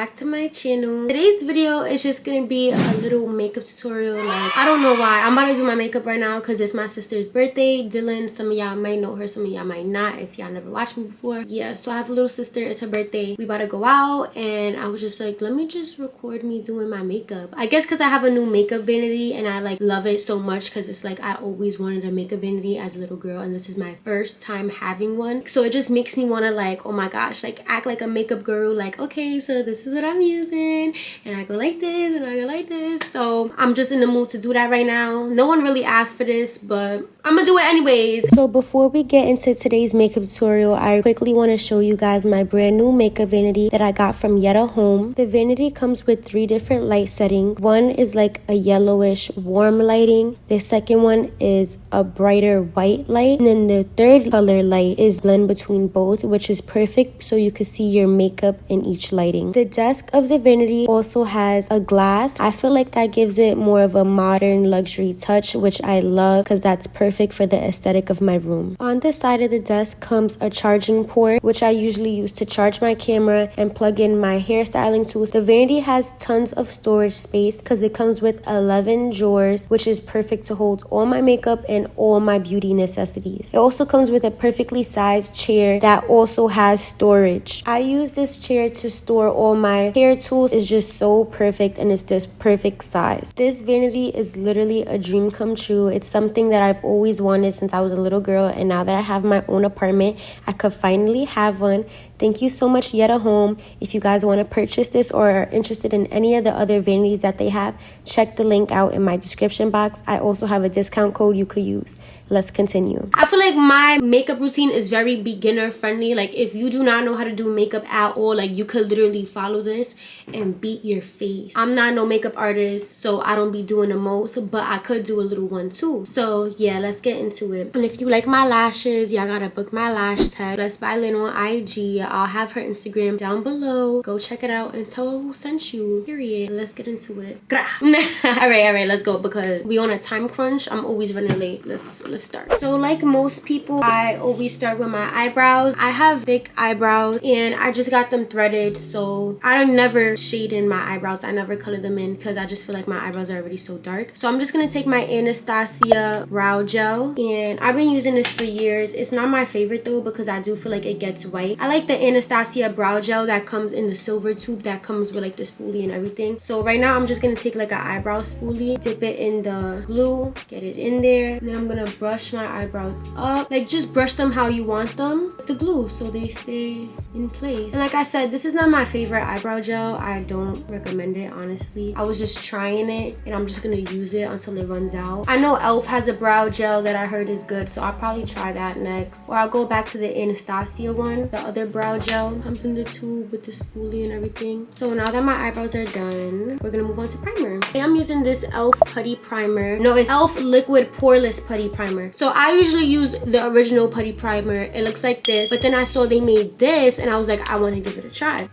back to my channel. Today's video is just gonna be a little makeup tutorial. Like, I don't know why I'm about to do my makeup right now because it's my sister's birthday. Dylan, some of y'all might know her, some of y'all might not if y'all never watched me before. Yeah, so I have a little sister, it's her birthday. We about to go out and I was just like, let me just record me doing my makeup. I guess because I have a new makeup vanity and I like love it so much because it's like I always wanted a makeup vanity as a little girl and this is my first time having one. So it just makes me want to like, oh my gosh, like act like a makeup guru. Like, okay, so this is what I'm using and I go like this and I go like this. So I'm just in the mood to do that right now. No one really asked for this, but I'm gonna do it anyways. So before we get into today's makeup tutorial, I quickly want to show you guys my brand new makeup vanity that I got from Yetta Home. The vanity comes with 3 different light settings. One is like a yellowish warm lighting. The second one is a brighter white light. And then the third color light is blend between both, which is perfect so you can see your makeup in each lighting. The desk of the vanity also has a glass. I feel like that gives it more of a modern luxury touch, which I love because that's perfect for the aesthetic of my room. On the side of the desk comes a charging port, which I usually use to charge my camera and plug in my hairstyling tools. The vanity has tons of storage space because it comes with 11 drawers, which is perfect to hold all my makeup and all my beauty necessities. It also comes with a perfectly sized chair that also has storage. I use this chair to store all my hair tools. It's just so perfect and it's just perfect size. This vanity is literally a dream come true. It's something that I've always wanted since I was a little girl, and now that I have my own apartment, I could finally have one. Thank you so much, Yetta Home. If you guys want to purchase this or are interested in any of the other vanities that they have, check the link out in my description box. I also have a discount code you could use. Let's continue. I feel like my makeup routine is very beginner friendly. Like if you do not know how to do makeup at all, like you could literally follow this and beat your face. I'm not no makeup artist, so I don't be doing the most, but I could do a little one too. So yeah, let's get into it. And if you like my lashes, y'all gotta book my lash tech. Let's buy Lynn on IG. I'll have her Instagram down below. Go check it out and tell her who sent you. Period. Let's get into it. all right, let's go because we on a time crunch. I'm always running late. Let's start. So like most people, I always start with my eyebrows. I have thick eyebrows and I just got them threaded, so I don't never shade in my eyebrows. I never color them in because I just feel like my eyebrows are already so dark. So I'm just gonna take my Anastasia brow gel, and I've been using this for years. It's not my favorite though because I do feel like it gets white. I like the Anastasia brow gel that comes in the silver tube that comes with like the spoolie and everything. So right now I'm just gonna take like an eyebrow spoolie, dip it in the glue, get it in there, and then I'm gonna brush my eyebrows up. Like just brush them how you want them with the glue so they stay in place. And like I said, this is not my favorite eyebrow gel. I don't recommend it, honestly. I was just trying it and I'm just gonna use it until it runs out. I know Elf has a brow gel that I heard is good, so I'll probably try that next. Or I'll go back to the Anastasia one. The other brow gel comes in the tube with the spoolie and everything. So now that my eyebrows are done, we're gonna move on to primer. I'm using this Elf putty primer. No, it's Elf liquid poreless putty primer. So I usually use the original putty primer. It looks like this, but then I saw they made this and I was like, I want to give it a try.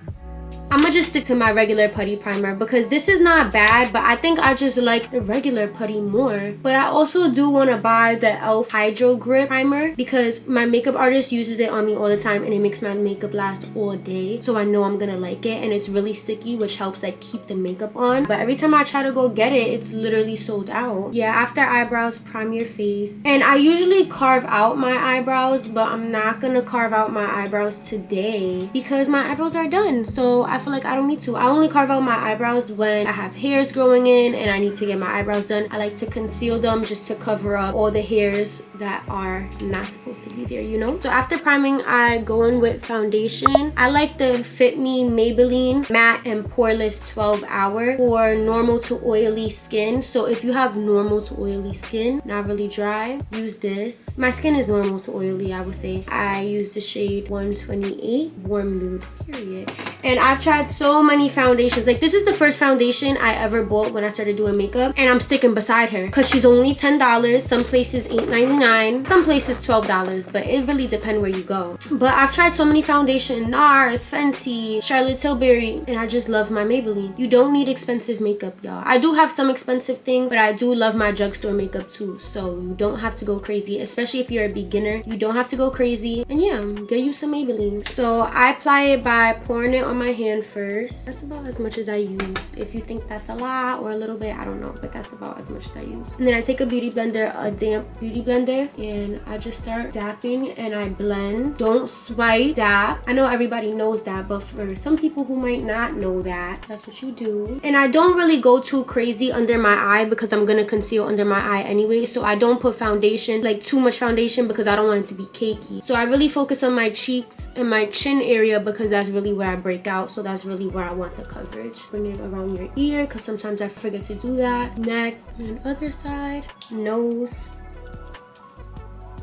I'm gonna just stick to my regular putty primer because this is not bad, but I think I just like the regular putty more. But I also do want to buy the Elf Hydro Grip primer because my makeup artist uses it on me all the time and it makes my makeup last all day. So I know I'm gonna like it, and it's really sticky, which helps like keep the makeup on. But every time I try to go get it, it's literally sold out. Yeah, after eyebrows, prime your face. And I usually carve out my eyebrows, but I'm not gonna carve out my eyebrows today because my eyebrows are done. So I feel like I don't need to. I only carve out my eyebrows when I have hairs growing in and I need to get my eyebrows done. I like to conceal them just to cover up all the hairs that are not supposed to be there, you know? So after priming, I go in with foundation. I like the Fit Me Maybelline Matte and Poreless 12 Hour for normal to oily skin. So if you have normal to oily skin, not really dry, use this. My skin is normal to oily, I would say. I use the shade 128 Warm Nude, period. And I've tried so many foundations. Like this is the first foundation I ever bought when I started doing makeup, and I'm sticking beside her because she's only $10. Some places $8.99, some places $12, but it really depends where you go. But I've tried so many foundations, NARS, Fenty, Charlotte Tilbury, and I just love my Maybelline. You don't need expensive makeup, y'all. I do have some expensive things, but I do love my drugstore makeup too, so you don't have to go crazy, especially if you're a beginner. You don't have to go crazy. And yeah, get you some Maybelline. So I apply it by pouring it on my hand blend first. That's about as much as I use. If you think that's a lot or a little bit, I don't know, but that's about as much as I use. And then I take a beauty blender, a damp beauty blender, and I just start dapping and I blend. Don't swipe, dap. I know everybody knows that, but for some people who might not know that, that's what you do. And I don't really go too crazy under my eye because I'm gonna conceal under my eye anyway, so I don't put foundation, like too much foundation, because I don't want it to be cakey. So I really focus on my cheeks and my chin area because that's really where I break out, so that's really where I want the coverage. Bring it around your ear because sometimes I forget to do that. Neck and other side, nose.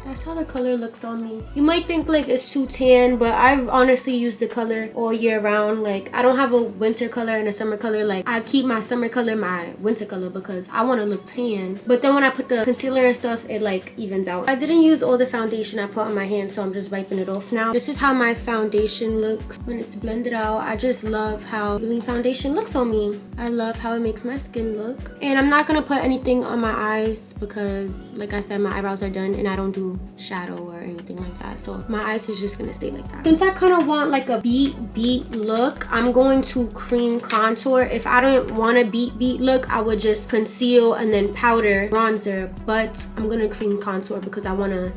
That's how the color looks on me. You might think like it's too tan, but I've honestly used the color all year round. Like I don't have a winter color and a summer color. Like I keep my summer color my winter color because I want to look tan. But then when I put the concealer and stuff, it like evens out. I didn't use all the foundation I put on my hand, so I'm just wiping it off now. This is how my foundation looks when it's blended out. I just love how Maybelline foundation looks on me. I love how it makes my skin look. And I'm not gonna put anything on my eyes because like I said, my eyebrows are done and I don't do shadow or anything like that, so my eyes is just gonna stay like that. Since I kind of want like a beat look, I'm going to cream contour. If I don't want a beat look, I would just conceal and then powder bronzer, but I'm gonna cream contour because I want to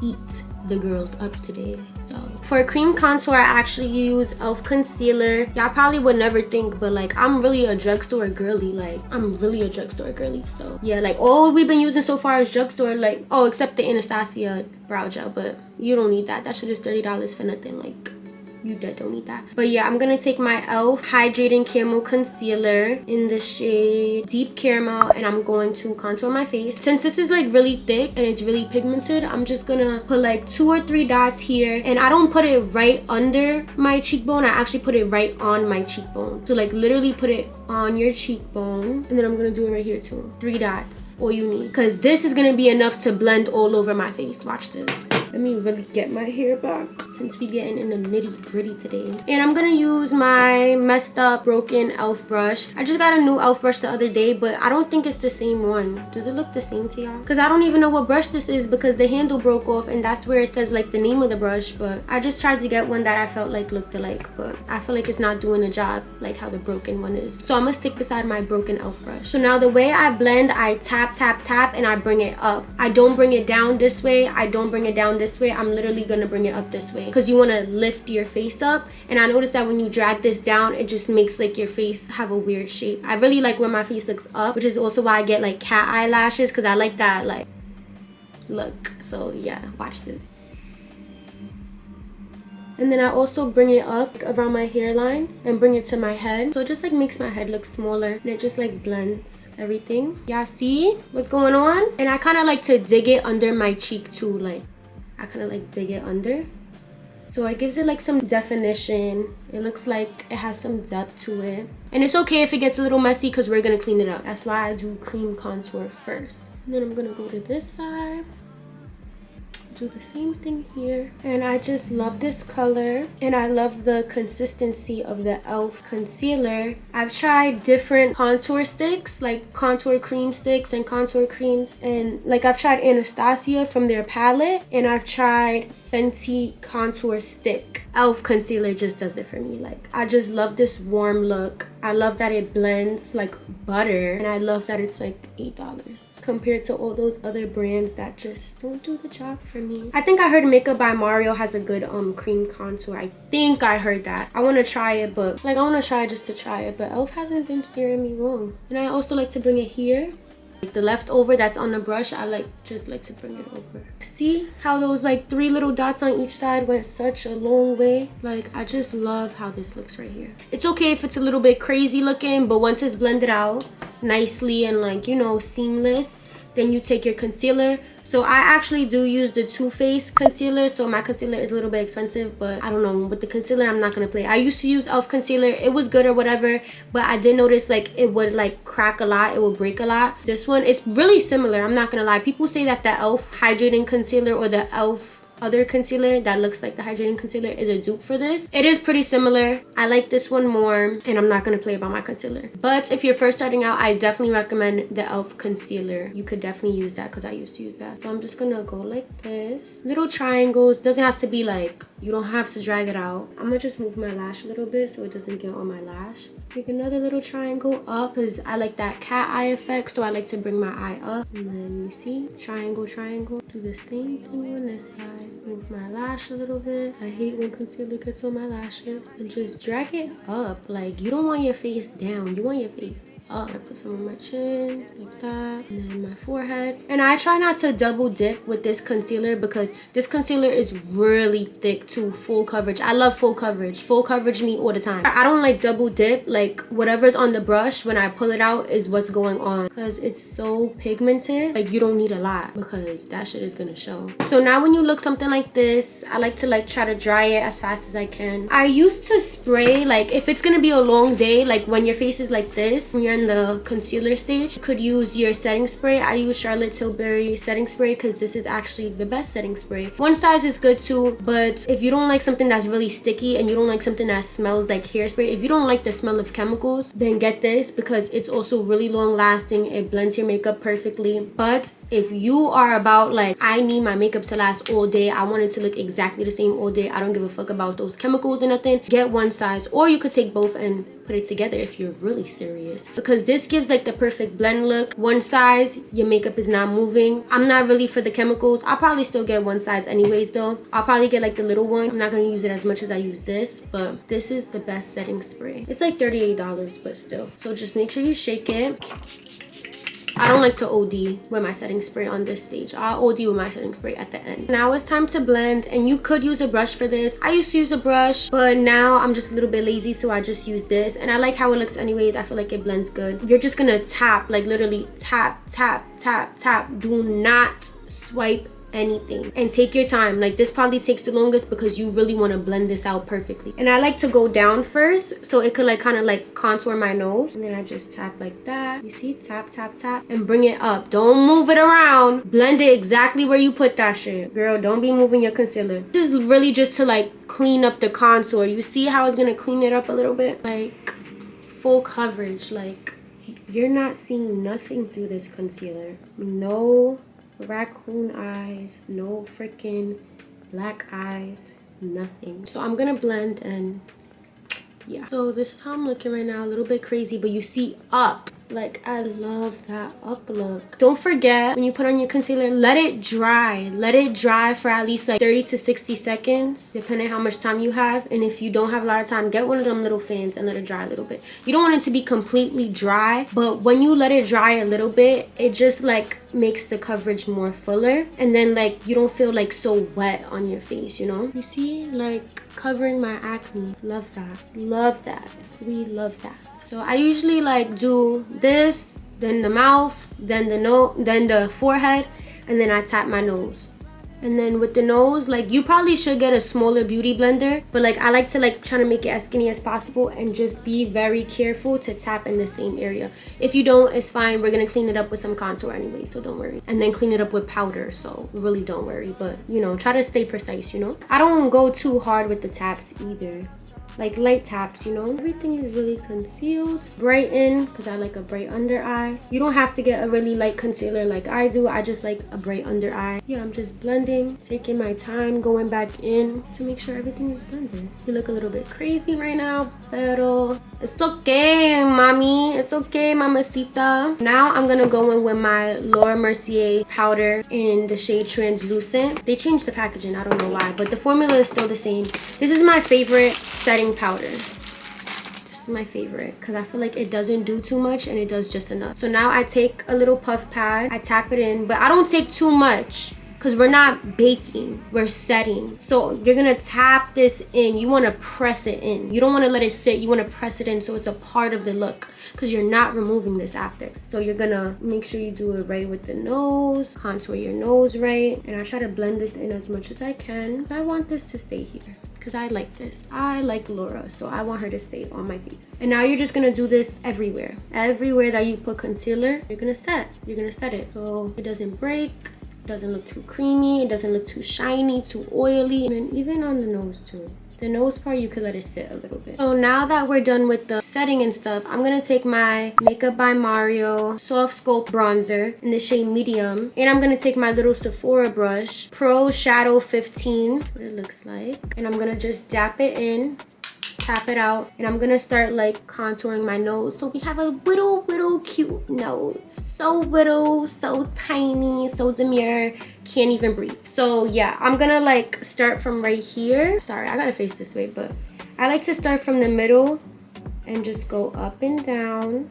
eat the girls up today. So for cream contour, I actually use e.l.f. concealer. Y'all probably would never think, but like I'm really a drugstore girly. Like I'm really a drugstore girly. So yeah, like all we've been using so far is drugstore. Like, oh, except the Anastasia brow gel, but you don't need that. That shit is $30 for nothing. Like you dead don't need that. But yeah, I'm gonna take my e.l.f. hydrating caramel concealer in the shade deep caramel, and I'm going to contour my face. Since this is like really thick and it's really pigmented, I'm just gonna put like 2 or 3 dots here, and I don't put it right under my cheekbone. I actually put it right on my cheekbone. So like literally put it on your cheekbone, and then I'm gonna do it right here too. 3 dots, all you need, because this is gonna be enough to blend all over my face. Watch this. Let me really get my hair back since we getting in the nitty-gritty today. And I'm gonna use my messed up broken e.l.f. brush. I just got a new e.l.f. brush the other day, but I don't think it's the same one. Does it look the same to y'all? Because I don't even know what brush this is because the handle broke off and that's where it says like the name of the brush. But I just tried to get one that I felt like looked alike, but I feel like it's not doing the job like how the broken one is. So I'm gonna stick beside my broken e.l.f. brush. So now the way I blend, I tap, tap, tap, and I bring it up. I don't bring it down this way. I don't bring it down this way. I'm literally gonna bring it up this way because you want to lift your face up, and I noticed that when you drag this down, it just makes like your face have a weird shape. I really like when my face looks up, which is also why I get like cat eyelashes, because I like that like look. So yeah, watch this. And then I also bring it up around my hairline and bring it to my head. So it just like makes my head look smaller, and it just like blends everything. Y'all see what's going on? And I kind of like to dig it under my cheek too. Like I kind of like dig it under. So it gives it like some definition. It looks like it has some depth to it. And it's okay if it gets a little messy because we're gonna clean it up. That's why I do cream contour first. And then I'm gonna go to this side. Do the same thing here, and I just love this color, and I love the consistency of the e.l.f. concealer. I've tried different contour sticks, like contour cream sticks and contour creams, and like I've tried Anastasia from their palette, and I've tried Fenty contour stick. e.l.f. concealer just does it for me. Like I just love this warm look. I love that it blends like butter, and I love that it's like $8 compared to all those other brands that just don't do the job for me. I think I heard Makeup by Mario has a good cream contour. I think I heard that. I want to try it, but like I want to try it just to try it, but e.l.f. hasn't been steering me wrong. And I also like to bring it here. Like the leftover that's on the brush, I just like to bring it over. See how those like 3 little dots on each side went such a long way? Like I just love how this looks right here. It's okay if it's a little bit crazy looking, but once it's blended out nicely and like, you know, seamless, then you take your concealer. So I actually do use the Too Faced concealer. So my concealer is a little bit expensive, but I don't know, with the concealer I'm not gonna play. I used to use e.l.f. concealer. It was good or whatever, but I did notice like it would like crack a lot, it would break a lot. This one is really similar, I'm not gonna lie. People say that the e.l.f. hydrating concealer or the e.l.f. other concealer that looks like the hydrating concealer is a dupe for this. It is pretty similar. I like this one more, and I'm not gonna play about my concealer. But if you're first starting out, I definitely recommend the e.l.f. concealer. You could definitely use that because I used to use that. So I'm just gonna go like this. Little triangles. Doesn't have to be like, you don't have to drag it out. I'm gonna just move my lash a little bit so it doesn't get on my lash. Make another little triangle up because I like that cat eye effect, so I like to bring my eye up. And then you see, triangle, triangle. Do the same thing on this side. Move my lash a little bit. I hate when concealer gets on my lashes. And just drag it up. Like, you don't want your face down. You want your face up. I put some on my chin like that, and then my forehead. And I try not to double dip with this concealer because this concealer is really thick too. Full coverage. I love full coverage. Full coverage me all the time. I don't like double dip. Like, whatever's on the brush when I pull it out is what's going on because it's so pigmented. Like, you don't need a lot because that shit is gonna show. So now when you look something like this, I like to like try to dry it as fast as I can. I used to spray, like if it's gonna be a long day, like when your face is like this, when you're in the concealer stage, you could use your setting spray. I use Charlotte Tilbury setting spray because this is actually the best setting spray. One size is good too, but if you don't like something that's really sticky and you don't like something that smells like hairspray, if you don't like the smell of chemicals, then get this because it's also really long lasting. It blends your makeup perfectly. But if you are about like, I need my makeup to last all day, I want it to look exactly the same all day, I don't give a fuck about those chemicals or nothing, get one size. Or you could take both and put it together if you're really serious, because this gives like the perfect blend look. One size, your makeup is not moving. I'm not really for the chemicals. I'll probably still get one size anyways though. I'll probably get like the little one. I'm not gonna use it as much as I use this, but this is the best setting spray. It's like $38, but still. So just make sure you shake it. I don't like to OD with my setting spray on this stage. I'll OD with my setting spray at the end. Now it's time to blend, and you could use a brush for this. I used to use a brush, but now I'm just a little bit lazy, so I just use this. And I like how it looks anyways. I feel like it blends good. You're just gonna tap, like literally tap, tap, tap, tap. Do not swipe anything, and take your time. Like, this probably takes the longest because you really want to blend this out perfectly. And I like to go down first so it could like kind of like contour my nose, and then I just tap like that. You see, tap, tap, tap, and bring it up. Don't move it around. Blend it exactly where you put that shit, girl. Don't be moving your concealer. This is really just to like clean up the contour. You see how it's gonna clean it up a little bit? Like, full coverage. Like, you're not seeing nothing through this concealer. No raccoon eyes, no freaking black eyes, nothing. So I'm gonna blend, and yeah, so this is how I'm looking right now. A little bit crazy, but you see up. Like, I love that up look. Don't forget, when you put on your concealer, let it dry. Let it dry for at least like 30 to 60 seconds, depending how much time you have. And if you don't have a lot of time, get one of them little fans and let it dry a little bit. You don't want it to be completely dry, but when you let it dry a little bit, it just like makes the coverage more fuller, and then like you don't feel like so wet on your face, you know? You see, like covering my acne. Love that. Love that. We love that. So I usually like do this, then the mouth, then the nose, then the forehead, and then I tap my nose. And then with the nose, like, you probably should get a smaller beauty blender, but like I like to like try to make it as skinny as possible and just be very careful to tap in the same area. If you don't, it's fine. We're gonna clean it up with some contour anyway, so don't worry. And then clean it up with powder, so really don't worry. But you know, try to stay precise, you know? I don't go too hard with the taps either. Like light taps, you know? Everything is really concealed. Brighten, because I like a bright under eye. You don't have to get a really light concealer like I do. I just like a bright under eye. Yeah, I'm just blending, taking my time, going back in to make sure everything is blended. You look a little bit crazy right now, pero it's okay, mommy. It's okay, mamacita. Now I'm gonna go in with my Laura Mercier powder in the shade Translucent. They changed the packaging, I don't know why, but the formula is still the same. This is my favorite setting powder. This is my favorite because I feel like it doesn't do too much and it does just enough. So now I take a little puff pad, I tap it in, but I don't take too much because we're not baking, we're setting. So you're gonna tap this in. You want to press it in. You don't want to let it sit. You want to press it in so it's a part of the look, because you're not removing this after. So you're gonna make sure you do it right with the nose, contour your nose right, and I try to blend this in as much as I can. I want this to stay here because I like this. I like Laura, so I want her to stay on my face. And now you're just gonna do this everywhere. Everywhere that you put concealer, you're gonna set it so it doesn't break, doesn't look too creamy, it doesn't look too shiny, too oily, and even on the nose too. The nose part, you could let it sit a little bit. So now that we're done with the setting and stuff, I'm gonna take my Makeup by Mario Soft Sculpt Bronzer in the shade Medium. And I'm gonna take my little Sephora brush, Pro Shadow 15, what it looks like. And I'm gonna just dap it in, tap it out, and I'm gonna start like contouring my nose. So we have a little cute nose. So little, so tiny, so demure. Can't even breathe. So yeah, I'm gonna like start from right here. Sorry, I gotta face this way, but I like to start from the middle and just go up and down.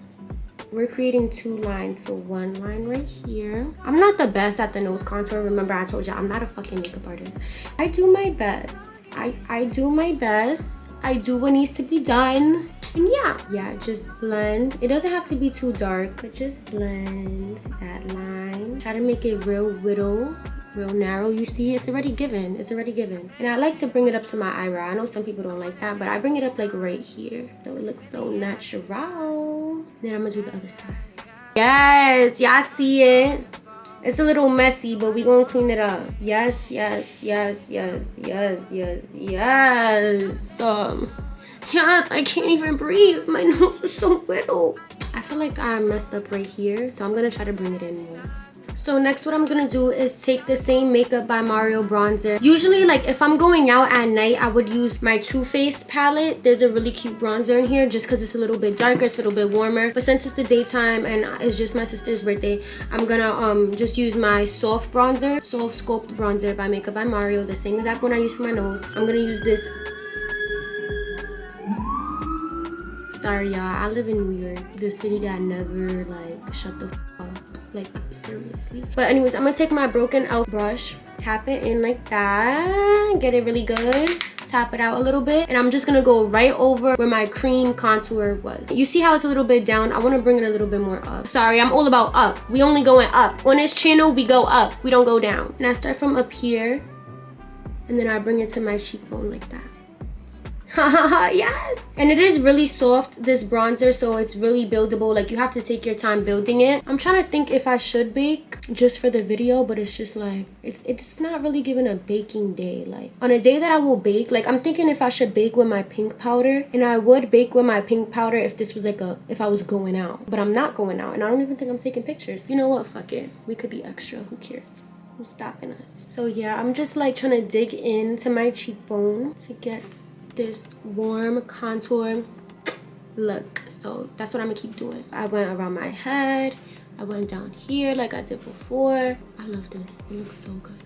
We're creating 2 lines, so 1 line right here. I'm not the best at the nose contour. Remember, I told you I'm not a fucking makeup artist. I do my best. I do my best. I do what needs to be done. And yeah, just blend. It doesn't have to be too dark, but just blend that line. Try to make it real little, real narrow. You see, it's already given. It's already given. And I like to bring it up to my eyebrow. I know some people don't like that, but I bring it up like right here, so it looks so natural. Then I'm gonna do the other side. Yes, y'all see it. It's a little messy, but we gonna clean it up. Yes, yes, yes, yes, yes, yes, yes. Yes, I can't even breathe. My nose is so little. I feel like I messed up right here, so I'm gonna try to bring it in more. So next what I'm gonna do is take the same Makeup by Mario bronzer. Usually, like if I'm going out at night, I would use my Too Faced palette. There's a really cute bronzer in here just because it's a little bit darker, it's a little bit warmer. But since it's the daytime and it's just my sister's birthday, I'm gonna just use my soft bronzer, Soft Sculpt Bronzer by Makeup by Mario, the same exact one I use for my nose. I'm gonna use this. Sorry y'all, I live in New York, the city that never like shut the f up, like seriously. But anyways, I'm gonna take my Broken Elf brush, tap it in like that, get it really good, tap it out a little bit, and I'm just gonna go right over where my cream contour was. You see how it's a little bit down? I want to bring it a little bit more up. Sorry, I'm all about up. We only going up. On this channel, we go up, we don't go down. And I start from up here, and then I bring it to my cheekbone like that. Yes, and it is really soft, this bronzer, so it's really buildable. Like you have to take your time building it. I'm trying to think if I should bake just for the video, but it's just like it's not really giving a baking day. Like on a day that I will bake, like I'm thinking if I should bake with my pink powder, and I would bake with my pink powder if this was like if I was going out, but I'm not going out, and I don't even think I'm taking pictures. You know what, fuck it, we could be extra, who cares, who's stopping us? So yeah, I'm just like trying to dig into my cheekbone to get this warm contour look. So that's what I'm gonna keep doing. I went around my head, I went down here like I did before. I love this, it looks so good.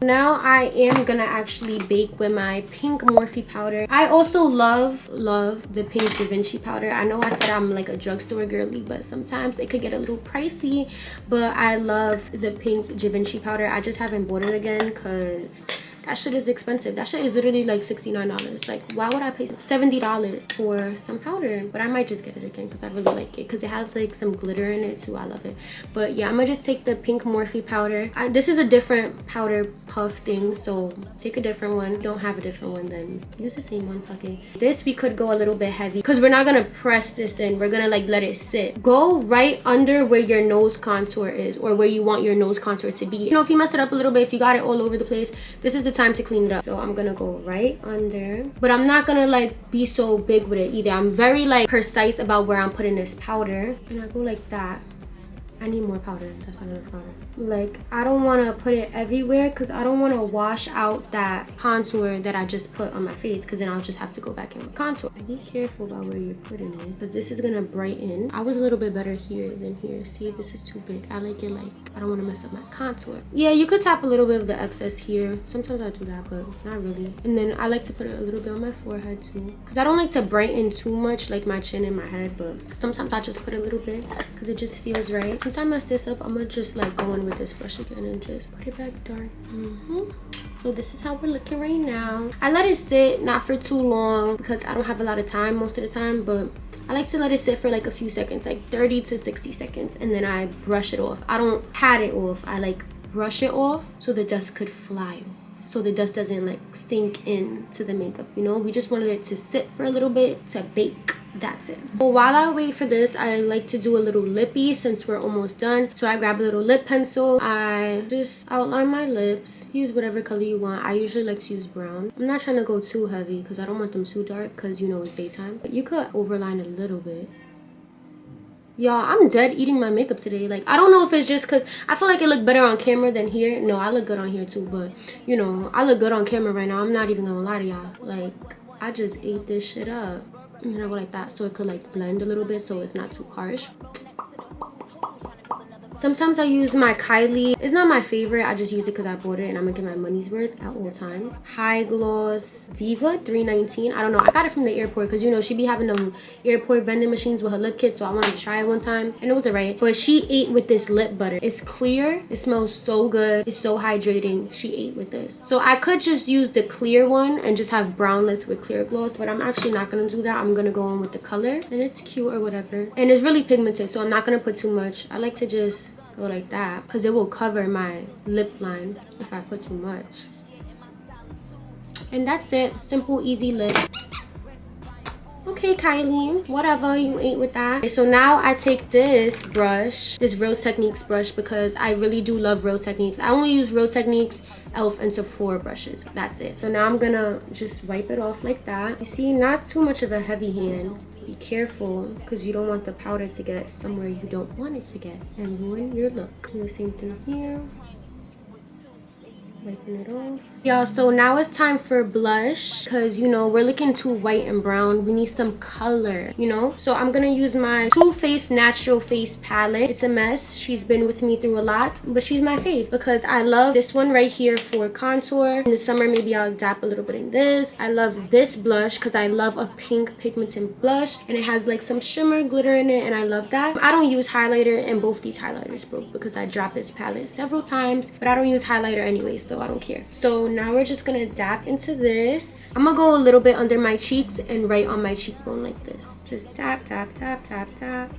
Now I am gonna actually bake with my pink Morphe powder. I also love the pink Da Vinci powder. I know I said I'm like a drugstore girly, but sometimes it could get a little pricey, but I love the pink Da Vinci powder. I just haven't bought it again because that shit is expensive. That shit is literally like $69. Like, why would I pay $70 for some powder? But I might just get it again because I really like it, because it has like some glitter in it too. I love it. But yeah, I'm gonna just take the pink Morphe powder. This is a different powder puff thing, so take a different one. If you don't have a different one, then use the same one. Fucking this, we could go a little bit heavy because we're not gonna press this in. We're gonna like let it sit. Go right under where your nose contour is, or where you want your nose contour to be. You know, if you messed it up a little bit, if you got it all over the place, this is the time to clean it up. So I'm gonna go right under, but I'm not gonna like be so big with it either. I'm very like precise about where I'm putting this powder, and I go like that. I need more powder. That's not enough powder. Like, I don't want to put it everywhere because I don't want to wash out that contour that I just put on my face, because then I'll just have to go back in with contour. Be careful about where you're putting it, because this is gonna brighten. I was a little bit better here than here. See, this is too big. I like it like, I don't want to mess up my contour. Yeah, you could tap a little bit of the excess here. Sometimes I do that, but not really. And then I like to put it a little bit on my forehead too, because I don't like to brighten too much, like my chin and my head, but sometimes I just put a little bit because it just feels right. Since I messed this up, I'm gonna just like go in with this brush again and just put it back dark. So this is how we're looking right now. I let it sit, not for too long because I don't have a lot of time most of the time, but I like to let it sit for like a few seconds, like 30 to 60 seconds, and then I brush it off. I don't pat it off, I like brush it off so the dust could fly off, so the dust doesn't like sink into the makeup, you know. We just wanted it to sit for a little bit to bake. that's it. But while I wait for this, I like to do a little lippy since we're almost done. So I grab a little lip pencil. I just outline my lips. Use whatever color you want. I usually like to use brown. I'm not trying to go too heavy because I don't want them too dark because, you know, it's daytime. But you could overline a little bit. Y'all, I'm dead eating my makeup today. Like, I don't know if it's just because I feel like it looked better on camera than here. No, I look good on here too, but you know, I look good on camera right now. I'm not even gonna lie to y'all. Like, I just ate this shit up. I'm gonna go like that so it could like blend a little bit so it's not too harsh. Sometimes I use my Kylie. It's not my favorite. I just use it because I bought it and I'm gonna get my money's worth at all times. High Gloss Diva $3.19. I don't know. I got it from the airport because, you know, she be having them airport vending machines with her lip kit. So I wanted to try it one time and it was alright. But she ate with this lip butter. It's clear. It smells so good. It's so hydrating. She ate with this. So I could just use the clear one and just have brown lips with clear gloss. But I'm actually not going to do that. I'm going to go in with the color. And it's cute or whatever. And it's really pigmented. So I'm not going to put too much. I like to just go like that because it will cover my lip line if I put too much. And that's it. Simple, easy lip. Okay, Kylie, whatever, you ate with that. Okay, so now I take this brush, this Real Techniques brush, because I really do love Real Techniques. I only use Real Techniques, Elf, and Sephora brushes. That's it. So now I'm gonna just wipe it off like that. You see, not too much of a heavy hand. Be careful because you don't want the powder to get somewhere you don't want it to get and ruin your look. Do the same thing here. Wiping it off. Y'all, so now it's time for blush because, you know, we're looking too white and brown. We need some color, you know? So I'm gonna use my Too Faced Natural Face palette. It's a mess. She's been with me through a lot, but she's my fave because I love this one right here for contour. In the summer, maybe I'll dap a little bit in this. I love this blush because I love a pink pigmented blush and it has like some shimmer glitter in it and I love that. I don't use highlighter and both these highlighters broke because I dropped this palette several times, but I don't use highlighter anyway, so I don't care. So now we're just gonna dab into this. I'm gonna go a little bit under my cheeks and right on my cheekbone like this. Just tap, tap, tap, tap, tap.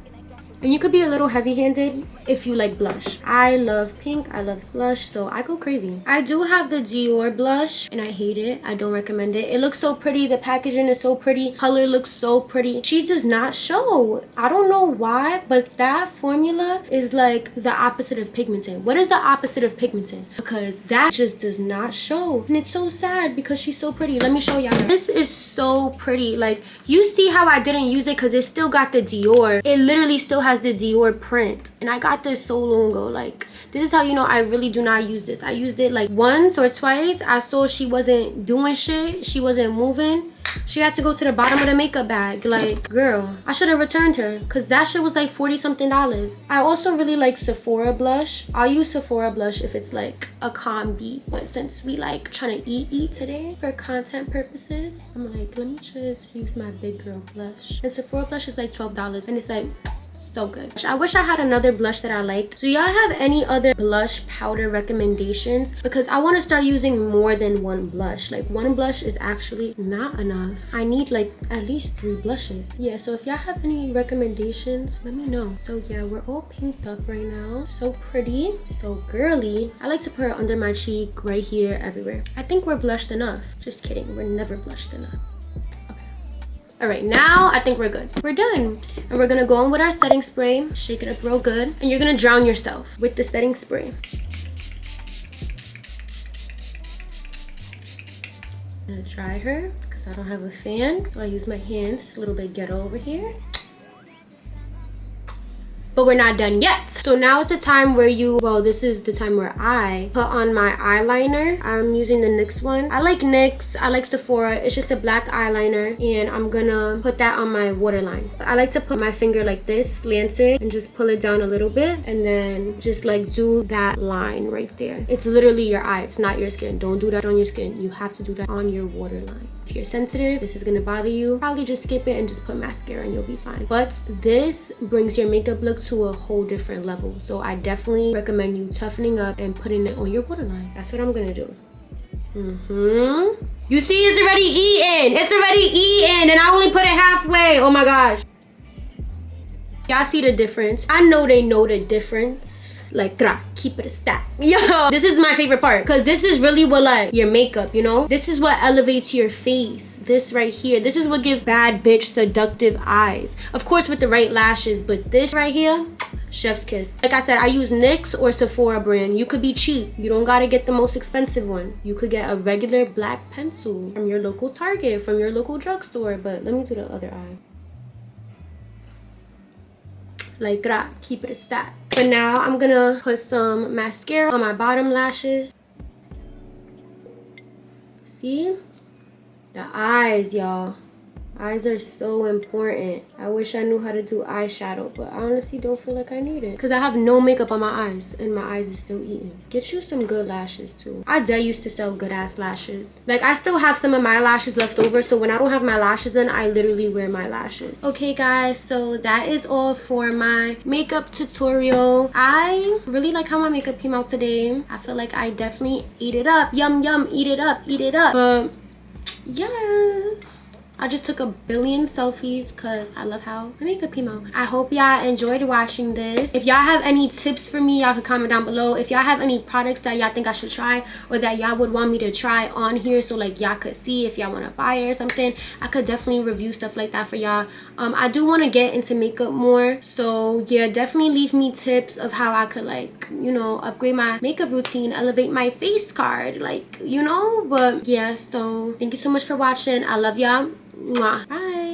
And you could be a little heavy-handed if you like blush. I love pink, I love blush, so I go crazy. I do have the Dior blush and I hate it. I don't recommend it. It looks so pretty. The packaging is so pretty. Color looks so pretty. She does not show. I don't know why, but that formula is like the opposite of pigmented. What is the opposite of pigmented? Because that just does not show. And it's so sad because she's so pretty. Let me show y'all. This is so pretty. Like, you see how I didn't use it because it still got the Dior. It literally still has the Dior print and I got this so long ago. Like, this is how you know I really do not use this. I used it like once or twice. I saw she wasn't doing shit, she wasn't moving, she had to go to the bottom of the makeup bag. Like, girl, I should have returned her because that shit was like $40-something. I also really like Sephora blush. I'll use Sephora blush if it's like a calm beat, but since we like trying to eat today for content purposes, I'm like, let me just use my big girl blush. And Sephora blush is like $12 and it's like so good. I wish I had another blush that I liked. So y'all have any other blush powder recommendations? Because I want to start using more than one blush. Like, one blush is actually not enough. I need like at least 3 blushes. Yeah, so if y'all have any recommendations, let me know. So yeah, we're all pinked up right now. So pretty, so girly. I like to put it under my cheek, right here, everywhere. I think we're blushed enough. Just kidding, we're never blushed enough. All right, now I think we're good. We're done. And we're gonna go in with our setting spray, shake it up real good. And you're gonna drown yourself with the setting spray. I'm gonna dry her because I don't have a fan. So I use my hand. It's a little bit ghetto over here. But we're not done yet. So now is the time where this is the time where I put on my eyeliner. I'm using the NYX one. I like NYX, I like Sephora. It's just a black eyeliner and I'm gonna put that on my waterline. I like to put my finger like this, slanted, and just pull it down a little bit and then just like do that line right there. It's literally your eye, it's not your skin. Don't do that on your skin. You have to do that on your waterline. If you're sensitive, this is gonna bother you, probably just skip it and just put mascara and you'll be fine. But this brings your makeup look to a whole different level. So I definitely recommend you toughening up and putting it on your waterline. That's what I'm gonna do. You see, it's already eaten. It's already eaten and I only put it halfway. Oh my gosh. Y'all see the difference? I know they know the difference. Like, keep it a stack. Yo, this is my favorite part because this is really what, like, your makeup, you know? This is what elevates your face. this right here. This is what gives bad bitch seductive eyes, of course with the right lashes, but this right here, chef's kiss. Like I said, I use NYX or Sephora brand. You could be cheap, you don't gotta get the most expensive one. You could get a regular black pencil from your local Target, from your local drugstore. But let me do the other eye. Like that, keep it a stack. But now I'm gonna put some mascara on my bottom lashes. See? The eyes, y'all. Eyes are so important. I wish I knew how to do eyeshadow, but I honestly don't feel like I need it because I have no makeup on my eyes and my eyes are still eating. Get you some good lashes too. I used to sell good ass lashes. Like, I still have some of my lashes left over, so when I don't have my lashes in, I literally wear my lashes. Okay guys, so that is all for my makeup tutorial. I really like how my makeup came out today. I feel like I definitely ate it up. Yum yum, eat it up, eat it up. But yes, I just took a billion selfies because I love how my makeup came out. I hope y'all enjoyed watching this. If y'all have any tips for me, y'all could comment down below. If y'all have any products that y'all think I should try or that y'all would want me to try on here so like y'all could see if y'all want to buy it or something, I could definitely review stuff like that for y'all. I do want to get into makeup more, so yeah, definitely leave me tips of how I could, like, you know, upgrade my makeup routine, elevate my face card, like, you know. But yeah, so thank you so much for watching. I love y'all. Mwah. Bye.